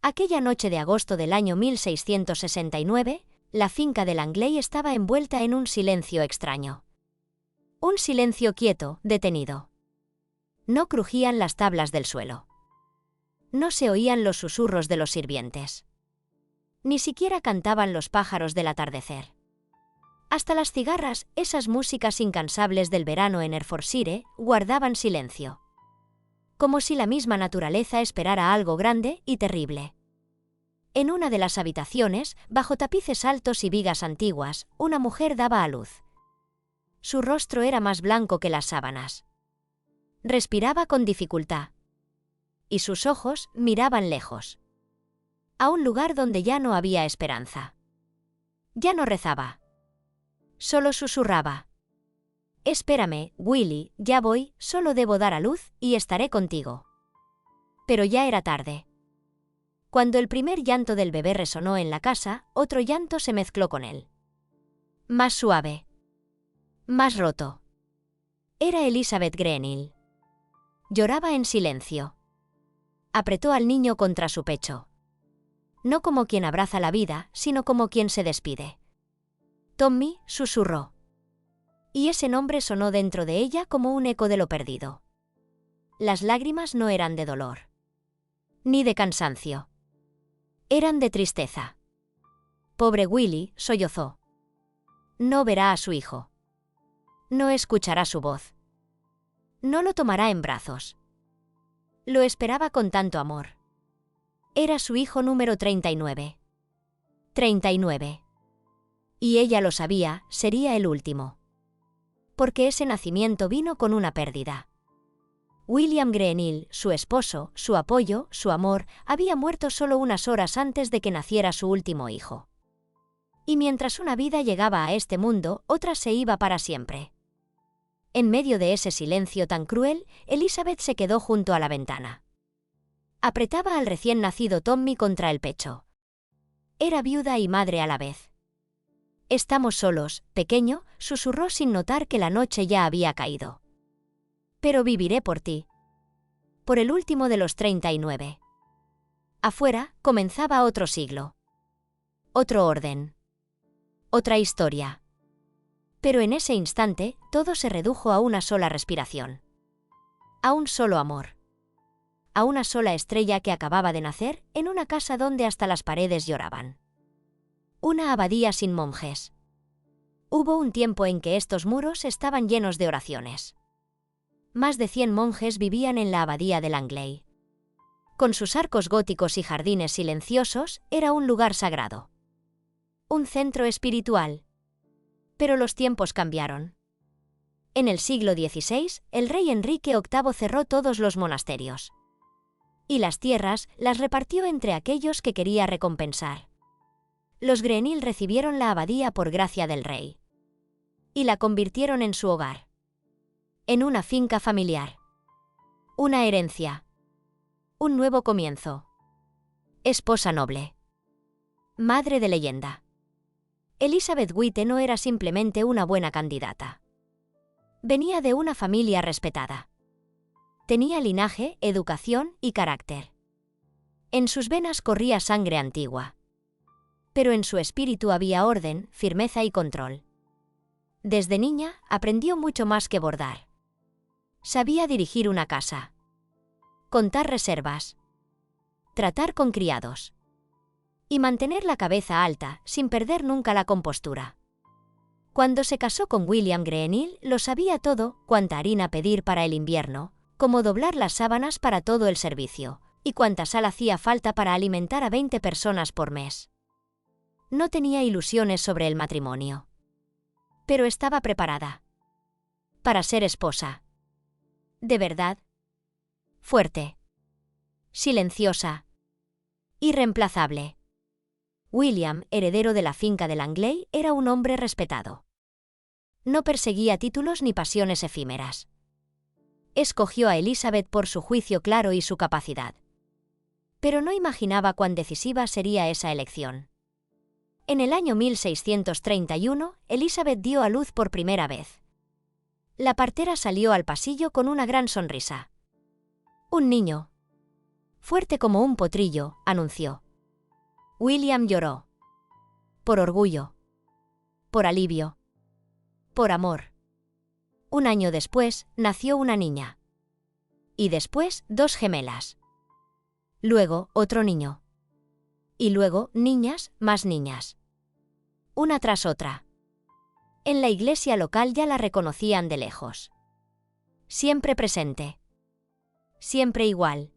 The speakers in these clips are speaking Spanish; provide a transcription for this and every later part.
Aquella noche de agosto del año 1669, la finca de Langley estaba envuelta en un silencio extraño. Un silencio quieto, detenido. No crujían las tablas del suelo. No se oían los susurros de los sirvientes. Ni siquiera cantaban los pájaros del atardecer. Hasta las cigarras, esas músicas incansables del verano en Hertfordshire, guardaban silencio. Como si la misma naturaleza esperara algo grande y terrible. En una de las habitaciones, bajo tapices altos y vigas antiguas, una mujer daba a luz. Su rostro era más blanco que las sábanas. Respiraba con dificultad. Y sus ojos miraban lejos. A un lugar donde ya no había esperanza. Ya no rezaba. Solo susurraba. «Espérame, Willy, ya voy, solo debo dar a luz y estaré contigo». Pero ya era tarde. Cuando el primer llanto del bebé resonó en la casa, otro llanto se mezcló con él. Más suave. Más roto. Era Elizabeth Greenhill. Lloraba en silencio. Apretó al niño contra su pecho. No como quien abraza la vida, sino como quien se despide. «Tommy», susurró. Y ese nombre sonó dentro de ella como un eco de lo perdido. Las lágrimas no eran de dolor. Ni de cansancio. Eran de tristeza. Pobre Willy, sollozó. No verá a su hijo. No escuchará su voz. No lo tomará en brazos. Lo esperaba con tanto amor. Era su hijo número 39. 39. Y ella lo sabía, sería el último. Porque ese nacimiento vino con una pérdida. William Greenhill, su esposo, su apoyo, su amor, había muerto solo unas horas antes de que naciera su último hijo. Y mientras una vida llegaba a este mundo, otra se iba para siempre. En medio de ese silencio tan cruel, Elizabeth se quedó junto a la ventana. Apretaba al recién nacido Tommy contra el pecho. Era viuda y madre a la vez. «Estamos solos, pequeño», susurró sin notar que la noche ya había caído. «Pero viviré por ti». Por el último de los 39. Afuera, comenzaba otro siglo. Otro orden. Otra historia. Pero en ese instante, todo se redujo a una sola respiración. A un solo amor. A una sola estrella que acababa de nacer en una casa donde hasta las paredes lloraban. Una abadía sin monjes. Hubo un tiempo en que estos muros estaban llenos de oraciones. Más de 100 monjes vivían en la abadía de Langley. Con sus arcos góticos y jardines silenciosos, era un lugar sagrado. Un centro espiritual. Pero los tiempos cambiaron. En el siglo XVI, el rey Enrique VIII cerró todos los monasterios. Y las tierras las repartió entre aquellos que quería recompensar. Los Greenhill recibieron la abadía por gracia del rey. Y la convirtieron en su hogar. En una finca familiar. Una herencia. Un nuevo comienzo. Esposa noble. Madre de leyenda. Elizabeth White no era simplemente una buena candidata. Venía de una familia respetada. Tenía linaje, educación y carácter. En sus venas corría sangre antigua. Pero en su espíritu había orden, firmeza y control. Desde niña, aprendió mucho más que bordar. Sabía dirigir una casa. Contar reservas. Tratar con criados. Y mantener la cabeza alta, sin perder nunca la compostura. Cuando se casó con William Greenhill, lo sabía todo, cuánta harina pedir para el invierno, cómo doblar las sábanas para todo el servicio, y cuánta sal hacía falta para alimentar a 20 personas por mes. No tenía ilusiones sobre el matrimonio. Pero estaba preparada. Para ser esposa. De verdad. Fuerte. Silenciosa. Irreemplazable. William, heredero de la finca de Langley, era un hombre respetado. No perseguía títulos ni pasiones efímeras. Escogió a Elizabeth por su juicio claro y su capacidad. Pero no imaginaba cuán decisiva sería esa elección. En el año 1631, Elizabeth dio a luz por primera vez. La partera salió al pasillo con una gran sonrisa. Un niño. Fuerte como un potrillo, anunció. William lloró. Por orgullo. Por alivio. Por amor. Un año después, nació una niña. Y después, 2 gemelas. Luego, otro niño. Y luego, niñas, más niñas. Una tras otra. En la iglesia local ya la reconocían de lejos. Siempre presente. Siempre igual.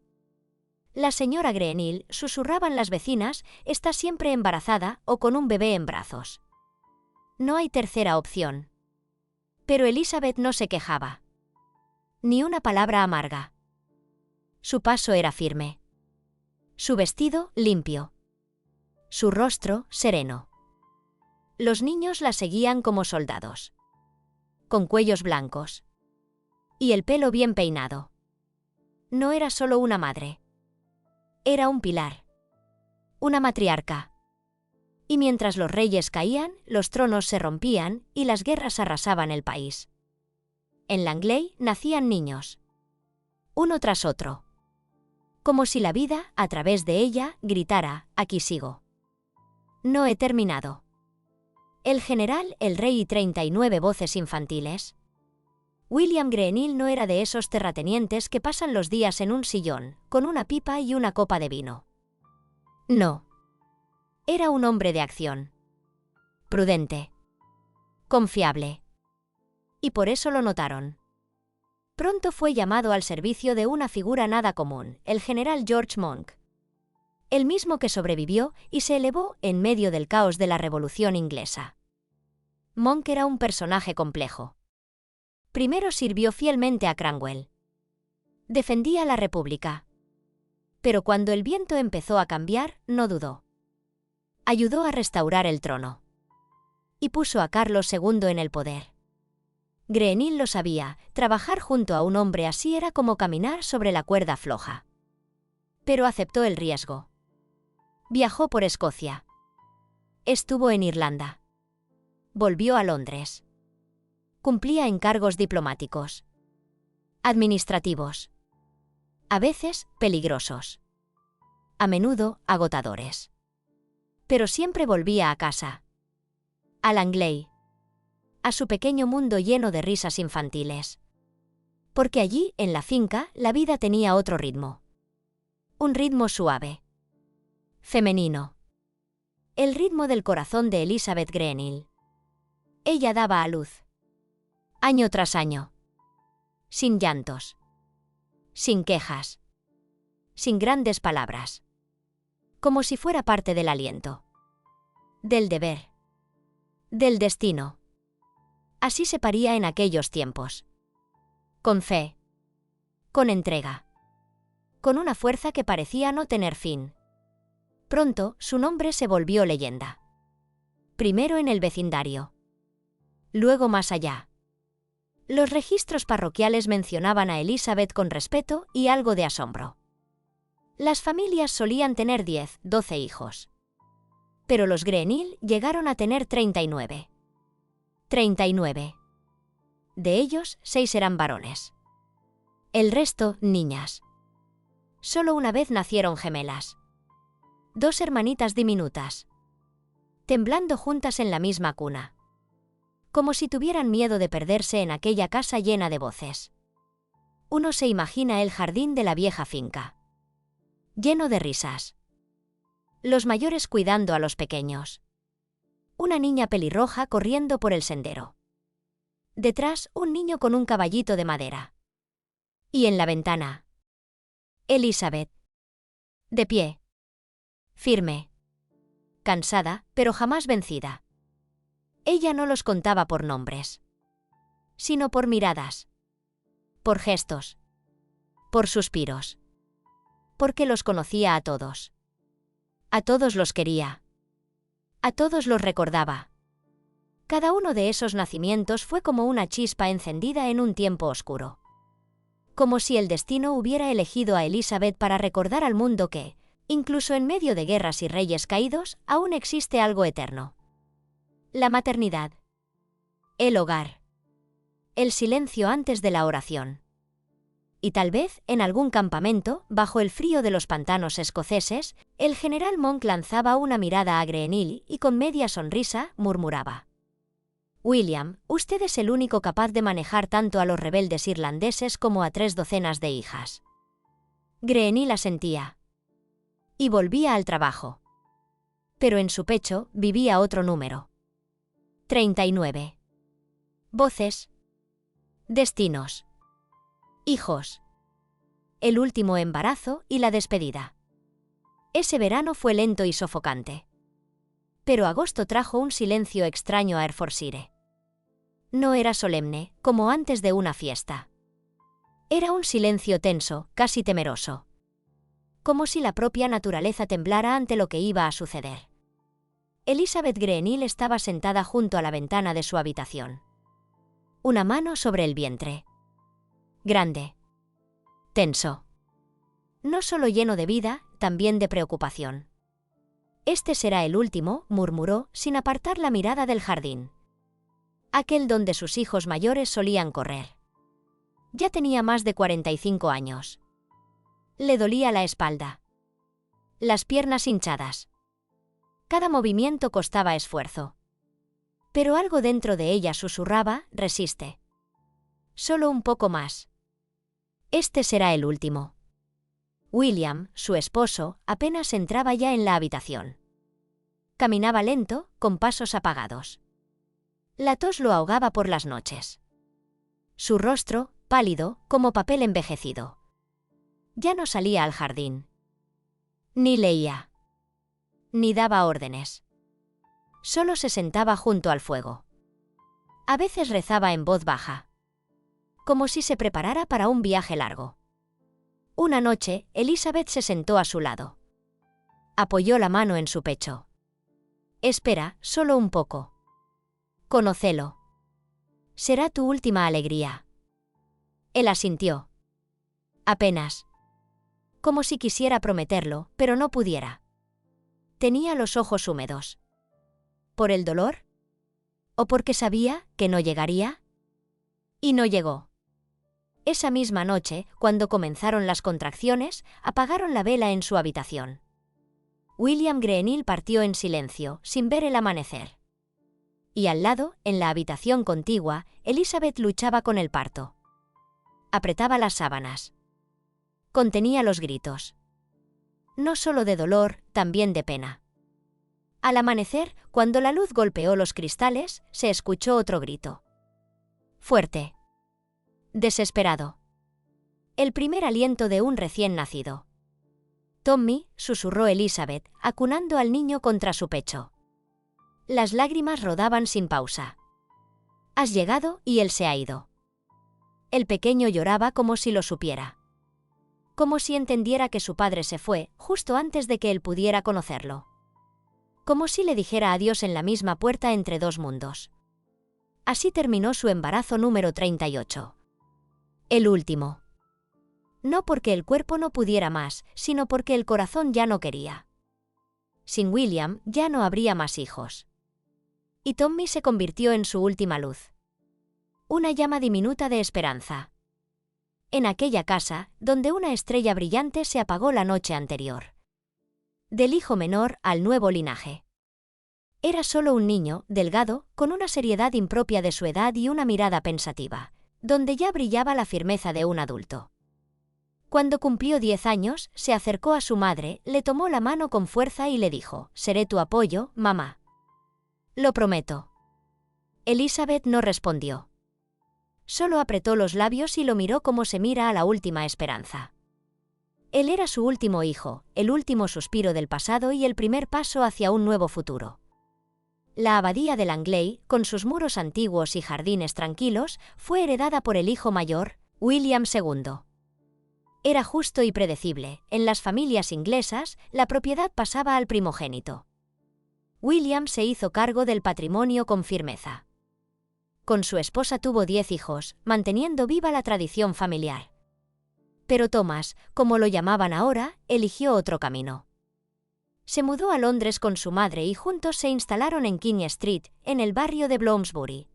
La señora Greenhill, susurraban las vecinas, está siempre embarazada o con un bebé en brazos. No hay tercera opción. Pero Elizabeth no se quejaba. Ni una palabra amarga. Su paso era firme. Su vestido, limpio. Su rostro, sereno. Los niños la seguían como soldados. Con cuellos blancos. Y el pelo bien peinado. No era solo una madre. Era un pilar. Una matriarca. Y mientras los reyes caían, los tronos se rompían y las guerras arrasaban el país. En Langley nacían niños. Uno tras otro. Como si la vida, a través de ella, gritara, aquí sigo. No he terminado. El general, el rey y 39 voces infantiles. William Greenhill no era de esos terratenientes que pasan los días en un sillón, con una pipa y una copa de vino. No. Era un hombre de acción. Prudente. Confiable. Y por eso lo notaron. Pronto fue llamado al servicio de una figura nada común, el general George Monk. El mismo que sobrevivió y se elevó en medio del caos de la Revolución Inglesa. Monk era un personaje complejo. Primero sirvió fielmente a Cromwell. Defendía la República. Pero cuando el viento empezó a cambiar, no dudó. Ayudó a restaurar el trono. Y puso a Carlos II en el poder. Greenhill lo sabía, trabajar junto a un hombre así era como caminar sobre la cuerda floja. Pero aceptó el riesgo. Viajó por Escocia. Estuvo en Irlanda. Volvió a Londres. Cumplía encargos diplomáticos. Administrativos. A veces, peligrosos. A menudo, agotadores. Pero siempre volvía a casa. A Langley. A su pequeño mundo lleno de risas infantiles. Porque allí, en la finca, la vida tenía otro ritmo. Un ritmo suave. Femenino. El ritmo del corazón de Elizabeth Greenhill. Ella daba a luz. Año tras año. Sin llantos. Sin quejas. Sin grandes palabras. Como si fuera parte del aliento. Del deber. Del destino. Así se paría en aquellos tiempos. Con fe. Con entrega. Con una fuerza que parecía no tener fin. Pronto, su nombre se volvió leyenda. Primero en el vecindario. Luego más allá. Los registros parroquiales mencionaban a Elizabeth con respeto y algo de asombro. Las familias solían tener 10, 12 hijos. Pero los Greenhill llegaron a tener 39. 39. De ellos, 6 eran varones. El resto, niñas. Solo una vez nacieron gemelas. 2 hermanitas diminutas. Temblando juntas en la misma cuna. Como si tuvieran miedo de perderse en aquella casa llena de voces. Uno se imagina el jardín de la vieja finca. Lleno de risas. Los mayores cuidando a los pequeños. Una niña pelirroja corriendo por el sendero. Detrás, un niño con un caballito de madera. Y en la ventana, Elizabeth. De pie. Firme. Cansada, pero jamás vencida. Ella no los contaba por nombres, sino por miradas. Por gestos. Por suspiros. Porque los conocía a todos. A todos los quería. A todos los recordaba. Cada uno de esos nacimientos fue como una chispa encendida en un tiempo oscuro. Como si el destino hubiera elegido a Elizabeth para recordar al mundo que, incluso en medio de guerras y reyes caídos, aún existe algo eterno. La maternidad. El hogar. El silencio antes de la oración. y tal vez, en algún campamento, bajo el frío de los pantanos escoceses, el general Monk lanzaba una mirada a Greenhill y con media sonrisa murmuraba: «William, usted es el único capaz de manejar tanto a los rebeldes irlandeses como a 3 docenas de hijas». Greenhill asentía. Y volvía al trabajo. Pero en su pecho vivía otro número. 39. Voces. Destinos. Hijos. El último embarazo y la despedida. Ese verano fue lento y sofocante. Pero agosto trajo un silencio extraño a Hertfordshire. No era solemne, como antes de una fiesta. Era un silencio tenso, casi temeroso. Como si la propia naturaleza temblara ante lo que iba a suceder. Elizabeth Greenhill estaba sentada junto a la ventana de su habitación. Una mano sobre el vientre. Grande. Tenso. No solo lleno de vida, también de preocupación. «Este será el último», murmuró, sin apartar la mirada del jardín. Aquel donde sus hijos mayores solían correr. Ya tenía más de 45 años. Le dolía la espalda. Las piernas hinchadas. Cada movimiento costaba esfuerzo. Pero algo dentro de ella susurraba: «Resiste. Solo un poco más. Este será el último». William, su esposo, apenas entraba ya en la habitación. Caminaba lento, con pasos apagados. La tos lo ahogaba por las noches. Su rostro, pálido, como papel envejecido. Ya no salía al jardín. Ni leía. Ni daba órdenes. Solo se sentaba junto al fuego. A veces rezaba en voz baja. Como si se preparara para un viaje largo. Una noche, Elizabeth se sentó a su lado. Apoyó la mano en su pecho. «Espera, solo un poco. Conócelo. Será tu última alegría». Él asintió. Apenas. Como si quisiera prometerlo, pero no pudiera. Tenía los ojos húmedos. ¿Por el dolor? ¿O porque sabía que no llegaría? Y no llegó. Esa misma noche, cuando comenzaron las contracciones, apagaron la vela en su habitación. William Greenhill partió en silencio, sin ver el amanecer. Y al lado, en la habitación contigua, Elizabeth luchaba con el parto. Apretaba las sábanas. Contenía los gritos. No solo de dolor, también de pena. Al amanecer, cuando la luz golpeó los cristales, se escuchó otro grito. Fuerte. Desesperado. El primer aliento de un recién nacido. «Tommy», susurró Elizabeth, acunando al niño contra su pecho. Las lágrimas rodaban sin pausa. «Has llegado y él se ha ido». El pequeño lloraba como si lo supiera. Como si entendiera que su padre se fue, justo antes de que él pudiera conocerlo. Como si le dijera adiós en la misma puerta entre dos mundos. Así terminó su embarazo número 38. El último. No porque el cuerpo no pudiera más, sino porque el corazón ya no quería. Sin William ya no habría más hijos. Y Tommy se convirtió en su última luz. Una llama diminuta de esperanza. En aquella casa, donde una estrella brillante se apagó la noche anterior. Del hijo menor al nuevo linaje. Era solo un niño, delgado, con una seriedad impropia de su edad y una mirada pensativa, donde ya brillaba la firmeza de un adulto. Cuando cumplió 10 años, se acercó a su madre, le tomó la mano con fuerza y le dijo: «Seré tu apoyo, mamá». «Lo prometo». Elizabeth no respondió. Solo apretó los labios y lo miró como se mira a la última esperanza. Él era su último hijo, el último suspiro del pasado y el primer paso hacia un nuevo futuro. La abadía de Langley, con sus muros antiguos y jardines tranquilos, fue heredada por el hijo mayor, William II. Era justo y predecible, en las familias inglesas, la propiedad pasaba al primogénito. William se hizo cargo del patrimonio con firmeza. Con su esposa tuvo 10 hijos, manteniendo viva la tradición familiar. Pero Thomas, como lo llamaban ahora, eligió otro camino. Se mudó a Londres con su madre y juntos se instalaron en King Street, en el barrio de Bloomsbury.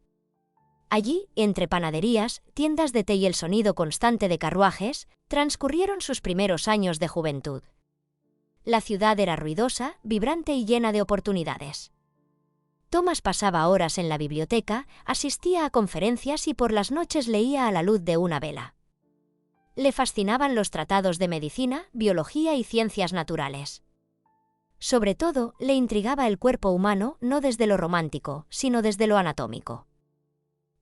Allí, entre panaderías, tiendas de té y el sonido constante de carruajes, transcurrieron sus primeros años de juventud. La ciudad era ruidosa, vibrante y llena de oportunidades. Thomas pasaba horas en la biblioteca, asistía a conferencias y por las noches leía a la luz de una vela. Le fascinaban los tratados de medicina, biología y ciencias naturales. Sobre todo, le intrigaba el cuerpo humano no desde lo romántico, sino desde lo anatómico.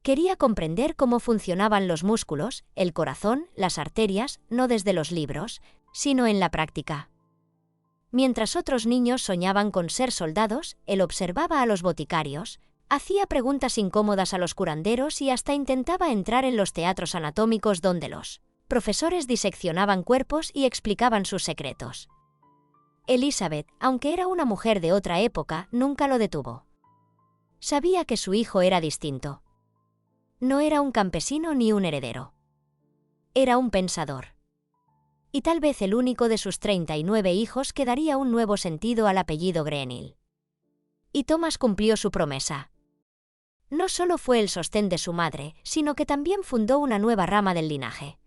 Quería comprender cómo funcionaban los músculos, el corazón, las arterias, no desde los libros, sino en la práctica. Mientras otros niños soñaban con ser soldados, él observaba a los boticarios, hacía preguntas incómodas a los curanderos y hasta intentaba entrar en los teatros anatómicos donde los profesores diseccionaban cuerpos y explicaban sus secretos. Elizabeth, aunque era una mujer de otra época, nunca lo detuvo. Sabía que su hijo era distinto. No era un campesino ni un heredero. Era un pensador. Y tal vez el único de sus 39 hijos que daría un nuevo sentido al apellido Greenhill. Y Thomas cumplió su promesa. No solo fue el sostén de su madre, sino que también fundó una nueva rama del linaje.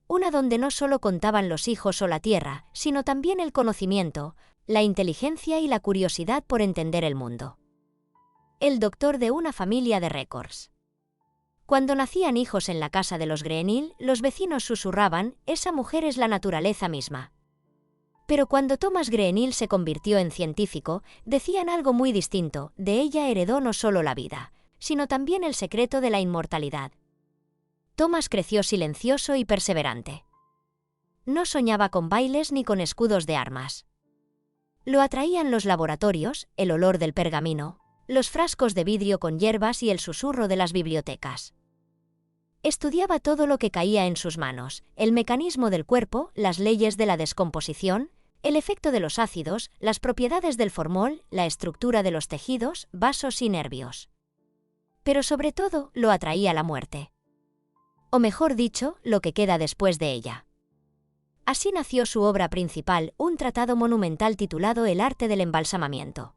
Una donde no solo contaban los hijos o la tierra, sino también el conocimiento, la inteligencia y la curiosidad por entender el mundo. El doctor de una familia de récords. Cuando nacían hijos en la casa de los Greenhill, los vecinos susurraban, esa mujer es la naturaleza misma. Pero cuando Thomas Greenhill se convirtió en científico, decían algo muy distinto, de ella heredó no solo la vida, sino también el secreto de la inmortalidad. Thomas creció silencioso y perseverante. No soñaba con bailes ni con escudos de armas. Lo atraían los laboratorios, el olor del pergamino, los frascos de vidrio con hierbas y el susurro de las bibliotecas. Estudiaba todo lo que caía en sus manos, el mecanismo del cuerpo, las leyes de la descomposición, el efecto de los ácidos, las propiedades del formol, la estructura de los tejidos, vasos y nervios. Pero sobre todo, lo atraía la muerte. O mejor dicho, lo que queda después de ella. Así nació su obra principal, un tratado monumental titulado El arte del embalsamamiento.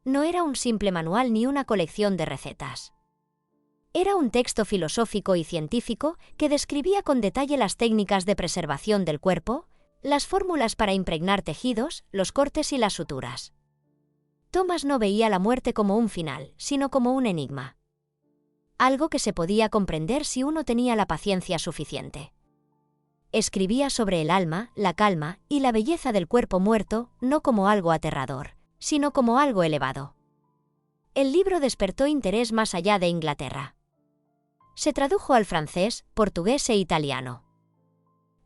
No era un simple manual ni una colección de recetas. Era un texto filosófico y científico que describía con detalle las técnicas de preservación del cuerpo, las fórmulas para impregnar tejidos, los cortes y las suturas. Thomas no veía la muerte como un final, sino como un enigma. Algo que se podía comprender si uno tenía la paciencia suficiente. Escribía sobre el alma, la calma y la belleza del cuerpo muerto, no como algo aterrador, sino como algo elevado. El libro despertó interés más allá de Inglaterra. Se tradujo al francés, portugués e italiano.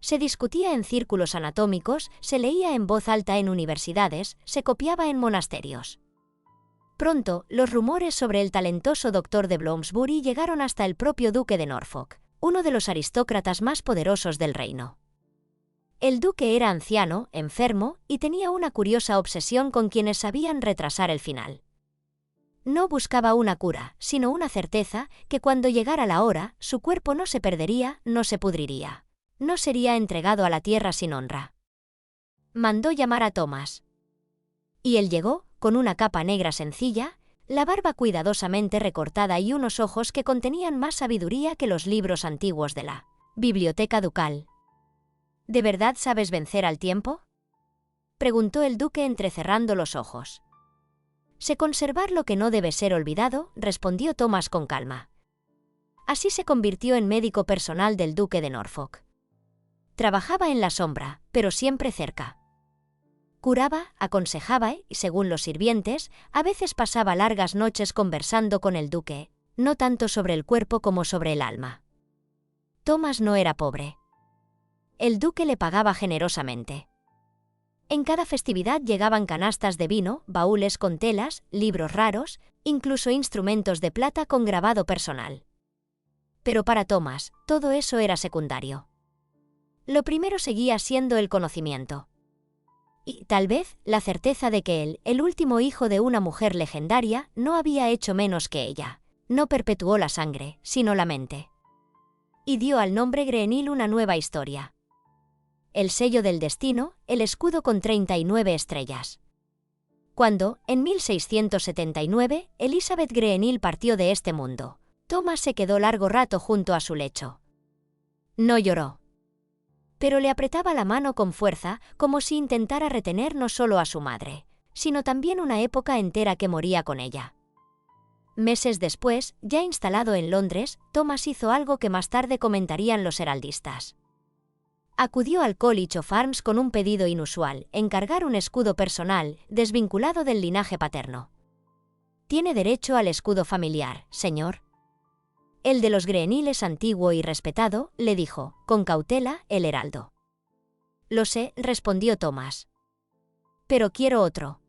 Se discutía en círculos anatómicos, se leía en voz alta en universidades, se copiaba en monasterios. Pronto, los rumores sobre el talentoso doctor de Bloomsbury llegaron hasta el propio duque de Norfolk, uno de los aristócratas más poderosos del reino. El duque era anciano, enfermo, y tenía una curiosa obsesión con quienes sabían retrasar el final. No buscaba una cura, sino una certeza que cuando llegara la hora, su cuerpo no se perdería, no se pudriría. No sería entregado a la tierra sin honra. Mandó llamar a Thomas. Y él llegó, con una capa negra sencilla, la barba cuidadosamente recortada y unos ojos que contenían más sabiduría que los libros antiguos de la biblioteca ducal. ¿De verdad sabes vencer al tiempo?, preguntó el duque entrecerrando los ojos. Sé conservar lo que no debe ser olvidado, respondió Thomas con calma. Así se convirtió en médico personal del duque de Norfolk. Trabajaba en la sombra, pero siempre cerca. Curaba, aconsejaba y, según los sirvientes, a veces pasaba largas noches conversando con el duque, no tanto sobre el cuerpo como sobre el alma. Thomas no era pobre. El duque le pagaba generosamente. En cada festividad llegaban canastas de vino, baúles con telas, libros raros, incluso instrumentos de plata con grabado personal. Pero para Thomas, todo eso era secundario. Lo primero seguía siendo el conocimiento. Y, tal vez, la certeza de que él, el último hijo de una mujer legendaria, no había hecho menos que ella. No perpetuó la sangre, sino la mente. Y dio al nombre Greenhill una nueva historia. El sello del destino, el escudo con 39 estrellas. Cuando, en 1679, Elizabeth Greenhill partió de este mundo, Thomas se quedó largo rato junto a su lecho. No lloró, pero le apretaba la mano con fuerza, como si intentara retener no solo a su madre, sino también una época entera que moría con ella. Meses después, ya instalado en Londres, Thomas hizo algo que más tarde comentarían los heraldistas. Acudió al College of Arms con un pedido inusual: encargar un escudo personal, desvinculado del linaje paterno. «Tiene derecho al escudo familiar, señor». «El de los Greenhill es antiguo y respetado», le dijo, con cautela, el heraldo. «Lo sé», respondió Thomas. «Pero quiero otro.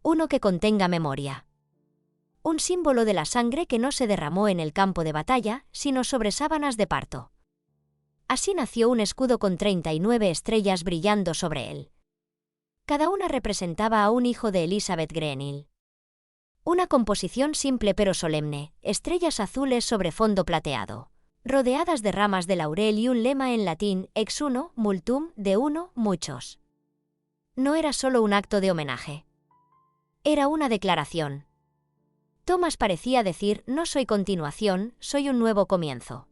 Uno que contenga memoria. Un símbolo de la sangre que no se derramó en el campo de batalla, sino sobre sábanas de parto». Así nació un escudo con 39 estrellas brillando sobre él. Cada una representaba a un hijo de Elizabeth Greenhill. Una composición simple pero solemne, estrellas azules sobre fondo plateado, rodeadas de ramas de laurel y un lema en latín: ex uno, multum, de uno, muchos. No era solo un acto de homenaje. Era una declaración. Thomas parecía decir: no soy continuación, soy un nuevo comienzo.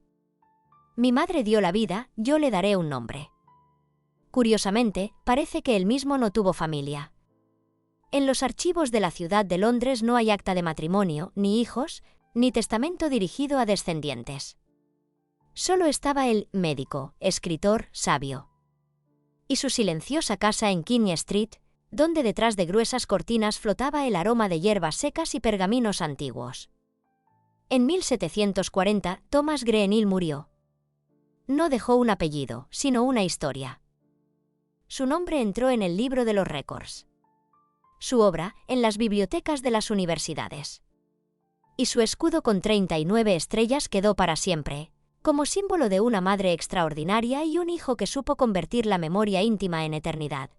Mi madre dio la vida, yo le daré un nombre. Curiosamente, parece que él mismo no tuvo familia. En los archivos de la ciudad de Londres no hay acta de matrimonio, ni hijos, ni testamento dirigido a descendientes. Solo estaba el médico, escritor, sabio. Y su silenciosa casa en King Street, donde detrás de gruesas cortinas flotaba el aroma de hierbas secas y pergaminos antiguos. En 1740, Thomas Greenhill murió. No dejó un apellido, sino una historia. Su nombre entró en el libro de los récords. Su obra, en las bibliotecas de las universidades. Y su escudo con 39 estrellas quedó para siempre, como símbolo de una madre extraordinaria y un hijo que supo convertir la memoria íntima en eternidad.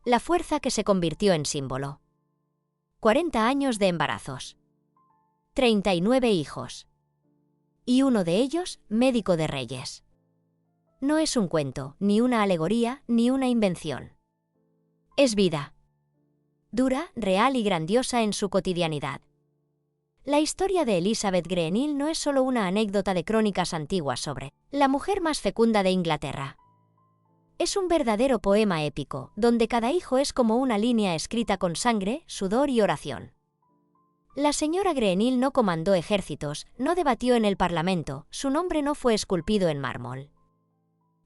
La fuerza que se convirtió en símbolo. 40 años de embarazos. 39 hijos. Y uno de ellos, médico de reyes. No es un cuento, ni una alegoría, ni una invención. Es vida. Dura, real y grandiosa en su cotidianidad. La historia de Elizabeth Greenhill no es solo una anécdota de crónicas antiguas sobre la mujer más fecunda de Inglaterra. Es un verdadero poema épico, donde cada hijo es como una línea escrita con sangre, sudor y oración. La señora Greenhill no comandó ejércitos, no debatió en el Parlamento, su nombre no fue esculpido en mármol.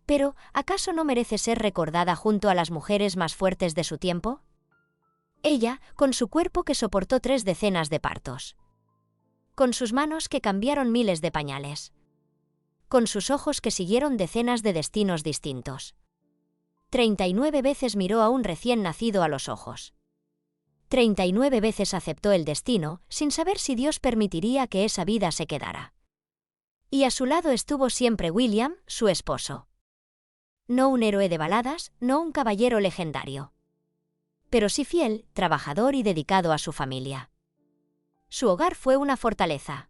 Pero, ¿acaso no merece ser recordada junto a las mujeres más fuertes de su tiempo? Ella, con su cuerpo que soportó 3 decenas de partos. Con sus manos que cambiaron miles de pañales. Con sus ojos que siguieron decenas de destinos distintos. 39 veces miró a un recién nacido a los ojos. 39 veces aceptó el destino, sin saber si Dios permitiría que esa vida se quedara. Y a su lado estuvo siempre William, su esposo. No un héroe de baladas, no un caballero legendario. Pero sí fiel, trabajador y dedicado a su familia. Su hogar fue una fortaleza.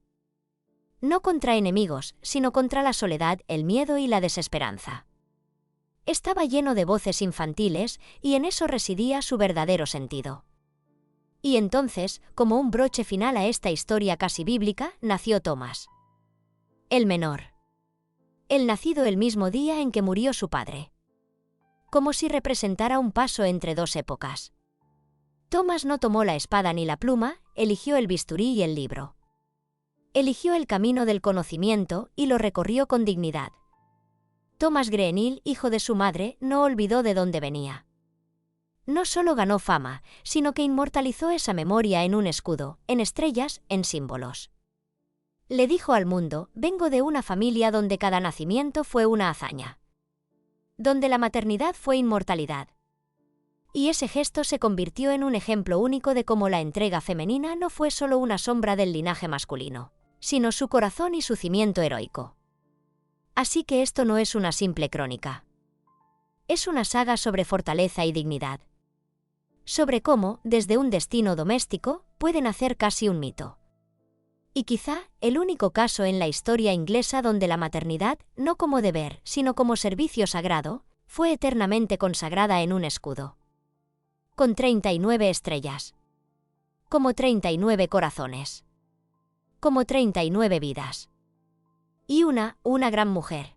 No contra enemigos, sino contra la soledad, el miedo y la desesperanza. Estaba lleno de voces infantiles, y en eso residía su verdadero sentido. Y entonces, como un broche final a esta historia casi bíblica, nació Thomas. El menor. El nacido el mismo día en que murió su padre. Como si representara un paso entre 2 épocas. Thomas no tomó la espada ni la pluma, eligió el bisturí y el libro. Eligió el camino del conocimiento y lo recorrió con dignidad. Thomas Greenhill, hijo de su madre, no olvidó de dónde venía. No solo ganó fama, sino que inmortalizó esa memoria en un escudo, en estrellas, en símbolos. Le dijo al mundo: vengo de una familia donde cada nacimiento fue una hazaña. Donde la maternidad fue inmortalidad. Y ese gesto se convirtió en un ejemplo único de cómo la entrega femenina no fue solo una sombra del linaje masculino, sino su corazón y su cimiento heroico. Así que esto no es una simple crónica. Es una saga sobre fortaleza y dignidad. Sobre cómo, desde un destino doméstico, puede nacer casi un mito. Y quizá, el único caso en la historia inglesa donde la maternidad, no como deber, sino como servicio sagrado, fue eternamente consagrada en un escudo. Con 39 estrellas. Como 39 corazones. como 39 vidas. Y una gran mujer.